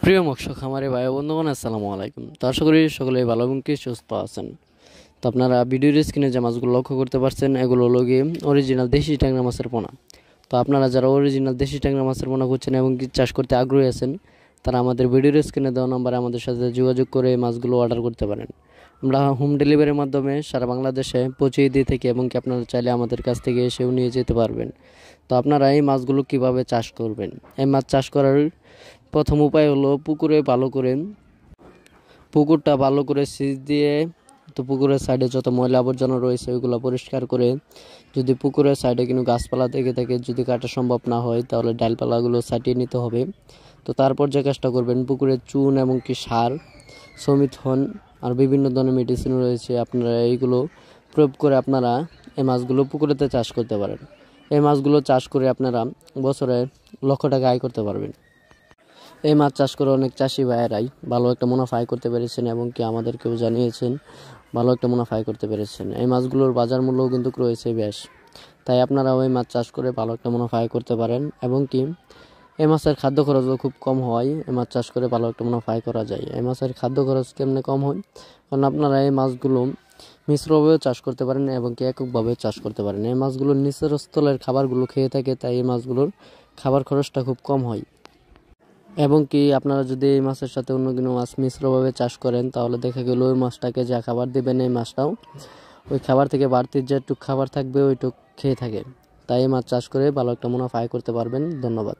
প্রিয় মৎস্য খামারি ভাই বন্ধুগণ, আসসালামু আলাইকুম। তো আশা করি সকলেই ভালো এবং কি সুস্থ আছেন। তো আপনারা ভিডিওর স্ক্রিনে যে মাছগুলো লক্ষ্য করতে পারছেন, এগুলো হলো গিয়ে অরিজিনাল দেশি ট্যাংরা মাছের পোনা। তো আপনারা যারা অরিজিনাল দেশি ট্যাংরা মাছের পোনা খুঁজছেন এবং কি চাষ করতে আগ্রহী আছেন, তারা আমাদের ভিডিওর স্ক্রিনে দেওয়া নম্বরে আমাদের সাথে যোগাযোগ করে এই মাছগুলো অর্ডার করতে পারেন। আমরা হোম ডেলিভারির মাধ্যমে সারা বাংলাদেশে পৌঁছিয়ে দিয়ে থাকি এবং কি আপনারা চাইলে আমাদের কাছ থেকে এসেও নিয়ে যেতে পারবেন। তো আপনারা এই মাছগুলো কিভাবে চাষ করবেন, এই মাছ চাষ করার প্রথম উপায় হলো পুকুরটা ভালো করে সিঁচ দিয়ে, তো পুকুরের সাইডে যত ময়লা আবর্জনা রয়েছে ওইগুলো পরিষ্কার করে, যদি পুকুরের সাইডে কোনো গাছপালা থেকে থাকে, যদি কাটা সম্ভব না হয় তাহলে ডালপালাগুলো ছাটিয়ে নিতে হবে। তো তারপর যে কাজটা করবেন, পুকুরে চুন এবং কি সার, সমিথন আর বিভিন্ন ধরনের মেডিসিন রয়েছে, আপনারা এইগুলো প্রয়োগ করে আপনারা এই মাছগুলো পুকুরেতে চাষ করতে পারেন। এই মাছগুলো চাষ করে আপনারা বছরে লক্ষ টাকা আয় করতে পারবেন। এই মাছ চাষ করে অনেক চাষি ভাইয়েরাই ভালো একটা মুনাফা আয় করতে পেরেছেন এবং কি আমাদেরকেও জানিয়েছেন ভালো একটা মুনাফা আয় করতে পেরেছেন। এই মাছগুলোর বাজার মূল্যও কিন্তু রয়েছে বেশ, তাই আপনারাও এই মাছ চাষ করে ভালো একটা মুনাফা আয় করতে পারেন। এবং কি এই মাছের খাদ্য খরচও খুব কম হয়, এই মাছ চাষ করে ভালো একটা মুনাফা আয় করা যায়। এই মাছের খাদ্য খরচ কেমনে কম হয়, কারণ আপনারা এই মাছগুলো মিশ্রভাবেও চাষ করতে পারেন এবং কি এককভাবেও চাষ করতে পারেন। এই মাছগুলো নিচের স্থলের খাবারগুলো খেয়ে থাকে, তাই এই মাছগুলোর খাবার খরচটা খুব কম হয়। এবং কি আপনারা যদি এই মাছের সাথে অন্য কোনো মাছ মিশ্রভাবে চাষ করেন, তাহলে দেখা গেল ওই মাছটাকে যা খাবার দেবেন এই মাছটাও ওই খাবার থেকে বাড়তি যেটুক খাবার থাকবে ওইটুক খেয়ে থাকে। তাই এই মাছ চাষ করে ভালো একটা মুনাফা আয় করতে পারবেন। ধন্যবাদ।